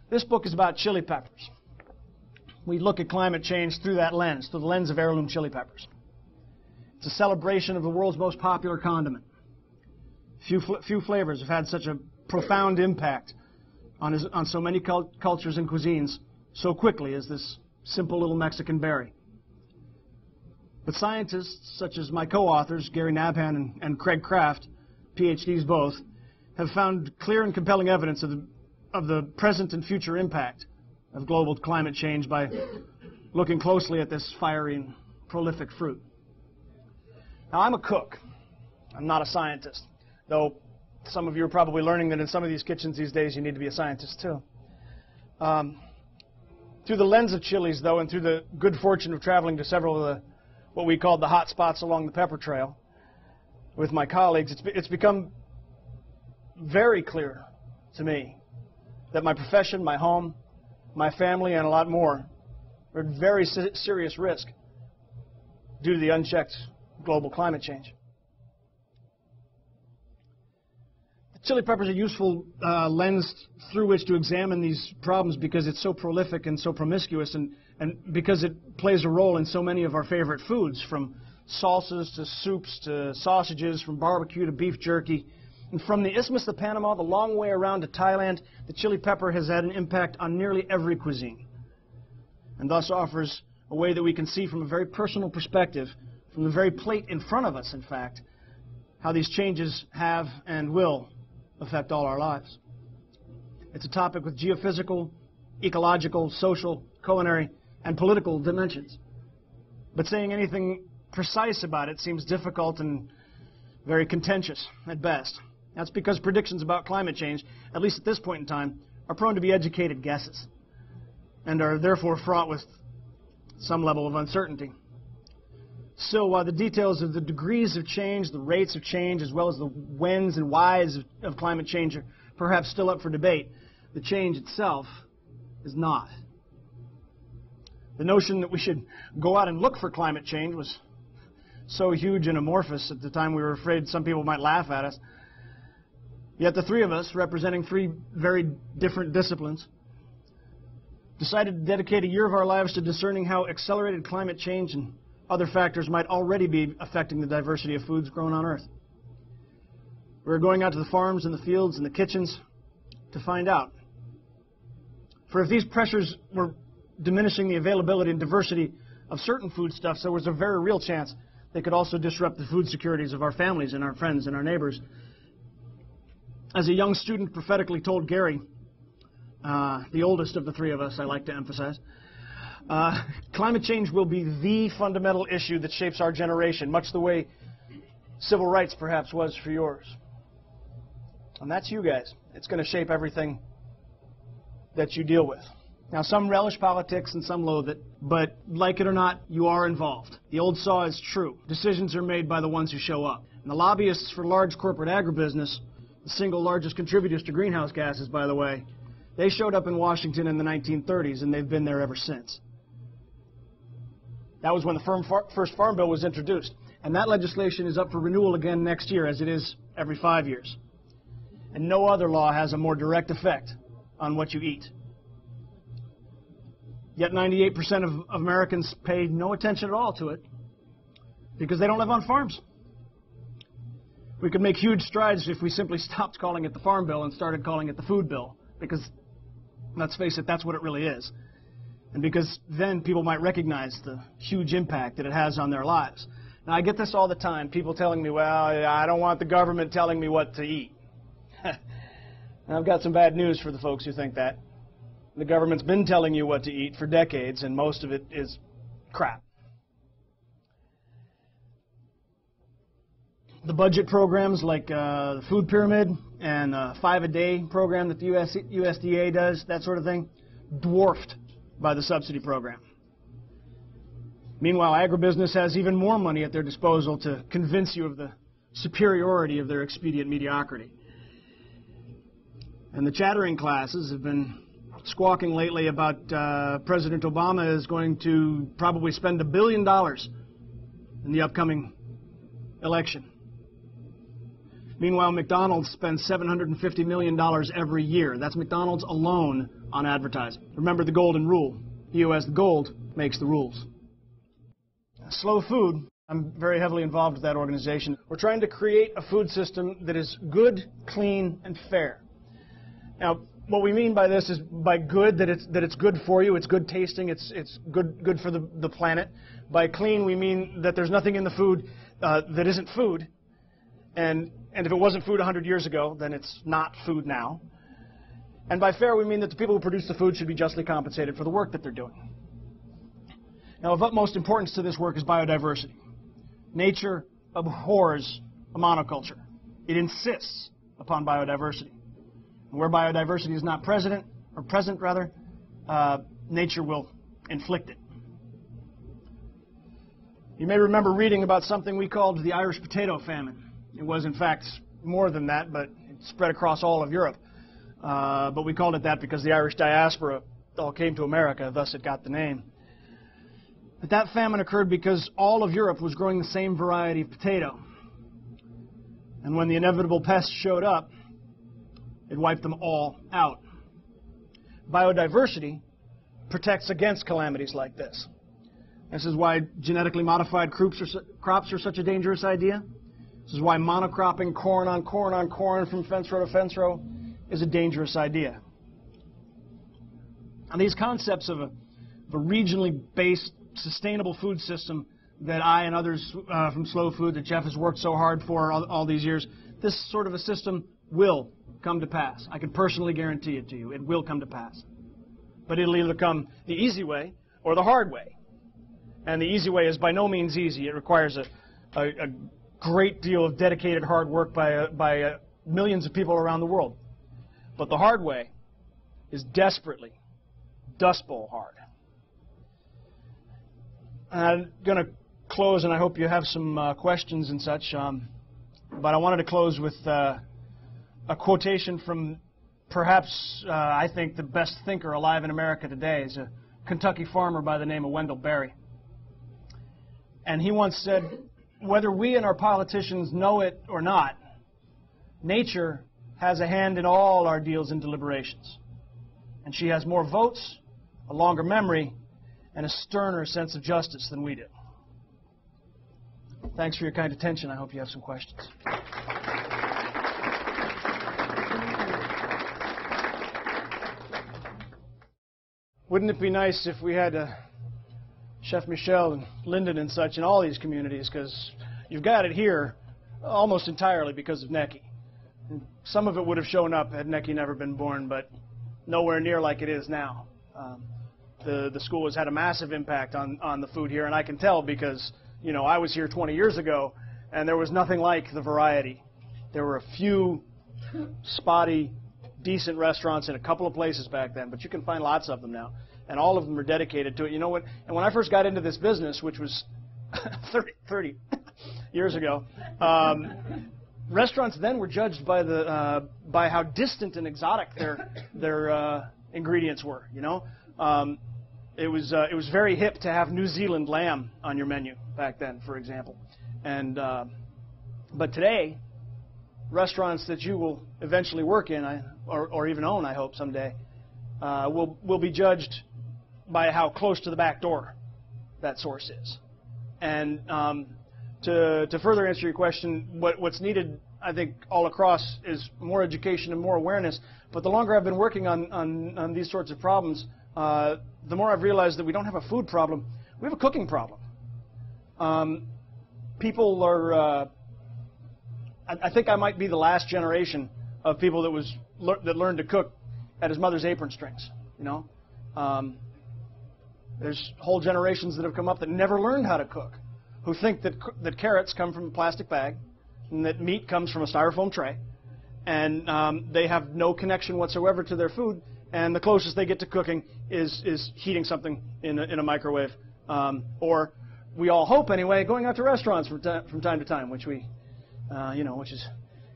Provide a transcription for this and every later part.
This book is about chili peppers. We look at climate change through that lens, through the lens of heirloom chili peppers. It's a celebration of the world's most popular condiment. Few flavors have had such a profound impact on so many cultures and cuisines so quickly as this simple little Mexican berry. But scientists, such as my co-authors, Gary Nabhan and Craig Kraft, PhDs both, have found clear and compelling evidence of the present and future impact of global climate change by looking closely at this fiery and prolific fruit. Now, I'm a cook. I'm not a scientist, though some of you are probably learning that in some of these kitchens these days you need to be a scientist too. Through the lens of chilies, though, and through the good fortune of traveling to several of the what we called the hot spots along the pepper trail with my colleagues, it's become very clear to me that my profession, my home, my family, and a lot more are at very serious risk due to the unchecked global climate change. Chili peppers are a useful lens through which to examine these problems because it's so prolific and so promiscuous, and because it plays a role in so many of our favorite foods, from salsas to soups to sausages, from barbecue to beef jerky. And from the Isthmus of Panama, the long way around to Thailand, the chili pepper has had an impact on nearly every cuisine, and thus offers a way that we can see from a very personal perspective, from the very plate in front of us, in fact, how these changes have and will affect all our lives. It's a topic with geophysical, ecological, social, culinary, and political dimensions. But saying anything precise about it seems difficult and very contentious at best. That's because predictions about climate change, at least at this point in time, are prone to be educated guesses and are therefore fraught with some level of uncertainty. Still, while the details of the degrees of change, the rates of change, as well as the whens and whys of climate change are perhaps still up for debate, the change itself is not. The notion that we should go out and look for climate change was so huge and amorphous at the time we were afraid some people might laugh at us. Yet the three of us, representing three very different disciplines, decided to dedicate a year of our lives to discerning how accelerated climate change and other factors might already be affecting the diversity of foods grown on Earth. We're going out to the farms and the fields and the kitchens to find out. For if these pressures were diminishing the availability and diversity of certain foodstuffs, there was a very real chance they could also disrupt the food securities of our families and our friends and our neighbors. As a young student prophetically told Gary, the oldest of the three of us, I like to emphasize, climate change will be the fundamental issue that shapes our generation, much the way civil rights perhaps was for yours. And that's you guys. It's going to shape everything that you deal with. Now, some relish politics and some loathe it, but like it or not, you are involved. The old saw is true. Decisions are made by the ones who show up. And the lobbyists for large corporate agribusiness, the single largest contributors to greenhouse gases, by the way, they showed up in Washington in the 1930s, and they've been there ever since. That was when the first Farm Bill was introduced. And that legislation is up for renewal again next year, as it is every 5 years. And no other law has a more direct effect on what you eat. Yet 98% of Americans pay no attention at all to it because they don't live on farms. We could make huge strides if we simply stopped calling it the Farm Bill and started calling it the Food Bill, because, let's face it, that's what it really is. And because then people might recognize the huge impact that it has on their lives. Now, I get this all the time, people telling me, well, I don't want the government telling me what to eat. And I've got some bad news for the folks who think that. The government's been telling you what to eat for decades, and most of it is crap. The budget programs like the Food Pyramid and 5-a-day program that the USDA does, that sort of thing, dwarfed by the subsidy program. Meanwhile, agribusiness has even more money at their disposal to convince you of the superiority of their expedient mediocrity. And the chattering classes have been squawking lately about President Obama is going to probably spend $1 billion in the upcoming election. Meanwhile, McDonald's spends $750 million every year. That's McDonald's alone on advertising. Remember the golden rule. He who has the gold makes the rules. Slow Food, I'm very heavily involved with that organization. We're trying to create a food system that is good, clean, and fair. Now, what we mean by this is by good, that it's good for you, it's good tasting, it's good for the planet. By clean, we mean that there's nothing in the food that isn't food. And if it wasn't food 100 years ago, then it's not food now. And by fair, we mean that the people who produce the food should be justly compensated for the work that they're doing. Now, of utmost importance to this work is biodiversity. Nature abhors a monoculture. It insists upon biodiversity. And where biodiversity is not present, nature will inflict it. You may remember reading about something we called the Irish potato famine. It was, in fact, more than that, but it spread across all of Europe. But we called it that because the Irish diaspora all came to America, thus it got the name. But that famine occurred because all of Europe was growing the same variety of potato. And when the inevitable pest showed up, it wiped them all out. Biodiversity protects against calamities like this. This is why genetically modified crops are such a dangerous idea. This is why monocropping corn on corn on corn from fence row to fence row is a dangerous idea. And these concepts of a regionally based, sustainable food system that I and others from Slow Food, that Jeff has worked so hard for all these years, this sort of a system will come to pass. I can personally guarantee it to you. It will come to pass. But it'll either come the easy way or the hard way. And the easy way is by no means easy. It requires a great deal of dedicated hard work by millions of people around the world. But the hard way is desperately, Dust Bowl hard. I'm going to close, and I hope you have some questions and such. But I wanted to close with a quotation from perhaps, I think, the best thinker alive in America today. Is a Kentucky farmer by the name of Wendell Berry. And he once said, whether we and our politicians know it or not, nature has a hand in all our deals and deliberations. And she has more votes, a longer memory, and a sterner sense of justice than we do. Thanks for your kind attention. I hope you have some questions. Wouldn't it be nice if we had Chef Michel and Lyndon and such in all these communities, because you've got it here almost entirely because of NECI. And some of it would have shown up had NECI never been born, but nowhere near like it is now. The school has had a massive impact on the food here, and I can tell because, you know, I was here 20 years ago, and there was nothing like the variety. There were a few spotty, decent restaurants in a couple of places back then, but you can find lots of them now, and all of them are dedicated to it. You know what? And when I first got into this business, which was 30 years ago, restaurants then were judged by how distant and exotic their ingredients were. You know, it was very hip to have New Zealand lamb on your menu back then, for example. And but today, restaurants that you will eventually work in, or even own, I hope someday, will be judged by how close to the back door that source is. And to further answer your question, what's needed, I think, all across is more education and more awareness. But the longer I've been working on these sorts of problems, the more I've realized that we don't have a food problem. We have a cooking problem. People are, I think I might be the last generation of people that learned to cook at his mother's apron strings, you know. There's whole generations that have come up that never learned how to cook, who think that carrots come from a plastic bag and that meat comes from a styrofoam tray, and they have no connection whatsoever to their food, and the closest they get to cooking is heating something in a microwave, or we all hope anyway, going out to restaurants from time to time, which we, you know, which is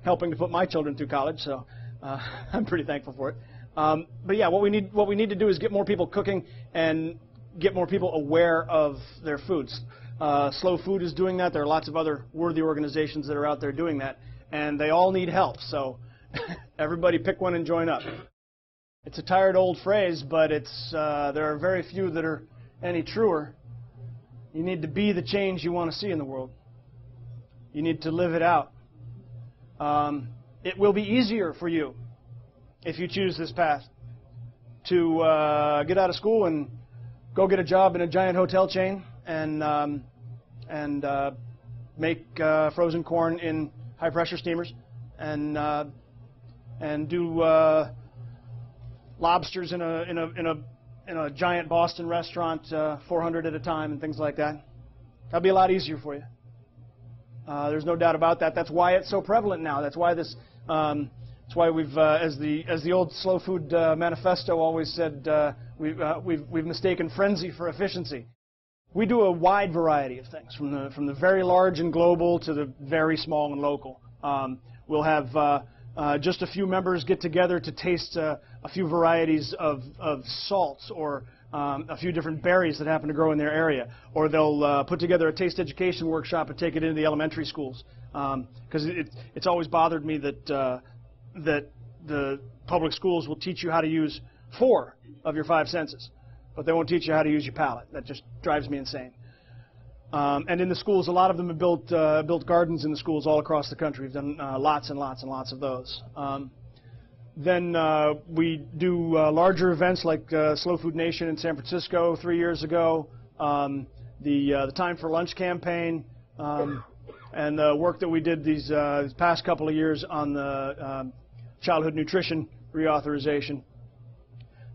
helping to put my children through college, so I'm pretty thankful for it. But yeah, what we need to do is get more people cooking and get more people aware of their foods. Slow Food is doing that. There are lots of other worthy organizations that are out there doing that. and they all need help. So everybody pick one and join up. It's a tired old phrase, but there are very few that are any truer. You need to be the change you want to see in the world. You need to live it out. It will be easier for you if you choose this path to get out of school and go get a job in a giant hotel chain and make frozen corn in high-pressure steamers and do lobsters in a giant Boston restaurant, 400 at a time and things like that. That'll be a lot easier for you. There's no doubt about that. That's why it's so prevalent now. That's why this. That's why we've, as the old Slow Food Manifesto always said, we've mistaken frenzy for efficiency. We do a wide variety of things, from the very large and global to the very small and local. We'll have just a few members get together to taste a few varieties of salts or a few different berries that happen to grow in their area. Or they'll put together a taste education workshop and take it into the elementary schools. Because it's always bothered me that the public schools will teach you how to use 4 of your 5 senses, but they won't teach you how to use your palate. That just drives me insane. And in the schools, a lot of them have built gardens in the schools all across the country. We've done lots and lots and lots of those. Then we do larger events like Slow Food Nation in San Francisco 3 years ago, the Time for Lunch campaign, and the work that we did these past couple of years on the childhood nutrition reauthorization.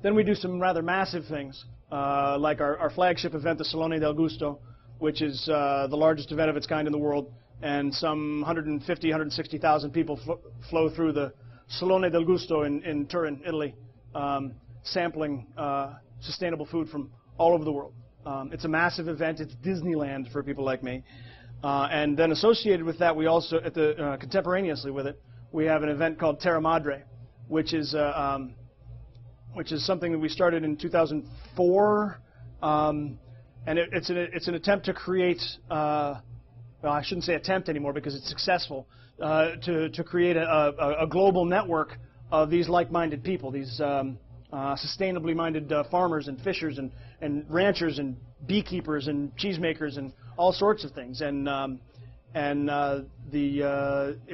Then we do some rather massive things, like our flagship event, the Salone del Gusto, which is the largest event of its kind in the world, and some 150, 160,000 people flow through the Salone del Gusto in Turin, Italy, sampling sustainable food from all over the world. It's a massive event. It's Disneyland for people like me. And then associated with that, we also, contemporaneously with it, we have an event called Terra Madre, which is something that we started in 2004. And it's an attempt to create, well, I shouldn't say attempt anymore because it's successful, to create a global network of these like-minded people, these sustainably minded farmers and fishers and ranchers and beekeepers and cheesemakers and all sorts of things. It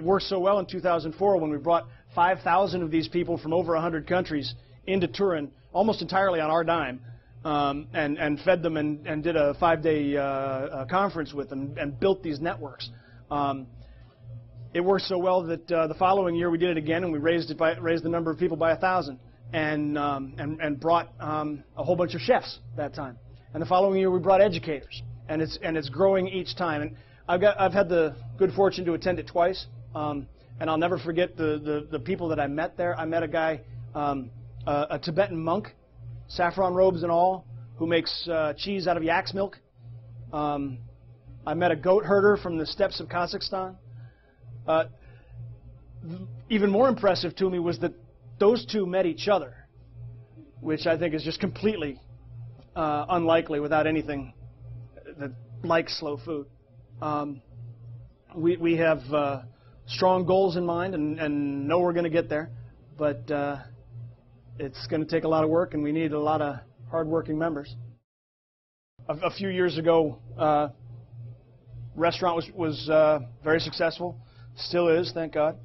worked so well in 2004 when we brought 5,000 of these people from over 100 countries into Turin, almost entirely on our dime, and fed them and did a 5-day conference with them and built these networks. It worked so well that the following year we did it again, and we raised the number of people by 1,000, and brought a whole bunch of chefs that time. And the following year we brought educators, and it's growing each time. And I've had the good fortune to attend it twice, and I'll never forget the people that I met there. I met a guy, a Tibetan monk, saffron robes and all, who makes cheese out of yak's milk. I met a goat herder from the steppes of Kazakhstan. Even more impressive to me was that those two met each other, which I think is just completely unlikely without anything that like slow food. We have strong goals in mind and know we're going to get there, but it's going to take a lot of work, and we need a lot of hard-working members. A few years ago, restaurant was very successful, still is, thank God.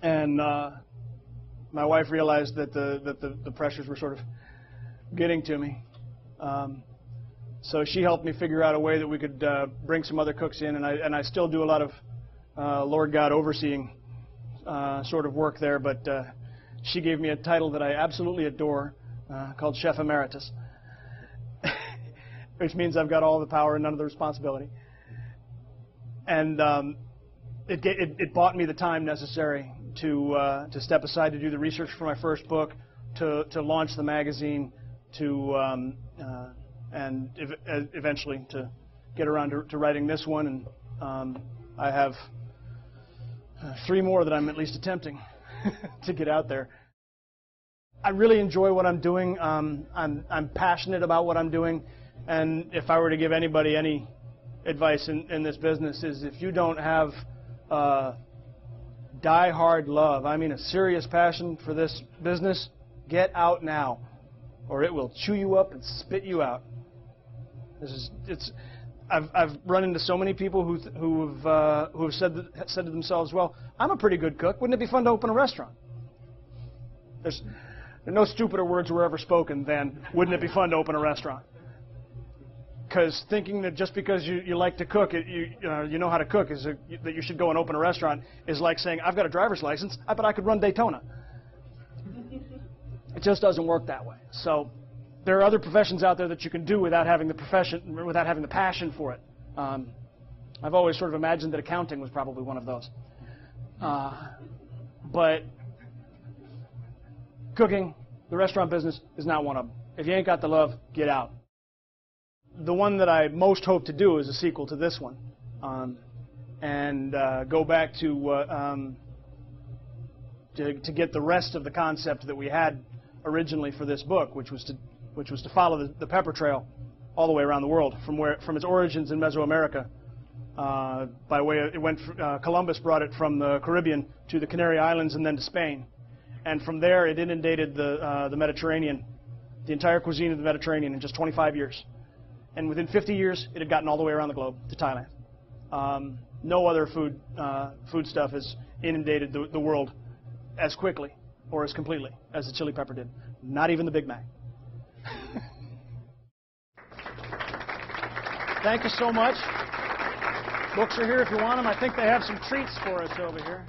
And my wife realized that the pressures were sort of getting to me. So she helped me figure out a way that we could bring some other cooks in, and I still do a lot of Lord God overseeing sort of work there, but she gave me a title that I absolutely adore called Chef Emeritus, which means I've got all the power and none of the responsibility. And it bought me the time necessary to step aside to do the research for my first book, to launch the magazine, and eventually to get around to writing this one. And I have 3 more that I'm at least attempting to get out there. I really enjoy what I'm doing. I'm passionate about what I'm doing. And if I were to give anybody any advice in this business, is if you don't have die-hard love, I mean a serious passion for this business, get out now, or it will chew you up and spit you out. I've run into so many people who have said to themselves, well, I'm a pretty good cook. Wouldn't it be fun to open a restaurant? There's no stupider words were ever spoken than, wouldn't it be fun to open a restaurant? Because thinking that just because you like to cook, you know how to cook, that you should go and open a restaurant is like saying, I've got a driver's license, I bet I could run Daytona. It just doesn't work that way. So there are other professions out there that you can do without having the passion for it. I've always sort of imagined that accounting was probably one of those. But cooking, the restaurant business, is not one of them. If you ain't got the love, get out. The one that I most hope to do is a sequel to this one, and go back to get the rest of the concept that we had originally for this book, which was to follow the pepper trail all the way around the world, from its origins in Mesoamerica. Columbus brought it from the Caribbean to the Canary Islands and then to Spain, and from there it inundated the Mediterranean, the entire cuisine of the Mediterranean in just 25 years. And within 50 years, it had gotten all the way around the globe to Thailand. No other food stuff has inundated the world as quickly or as completely as the chili pepper did. Not even the Big Mac. Thank you so much. Books are here if you want them. I think they have some treats for us over here.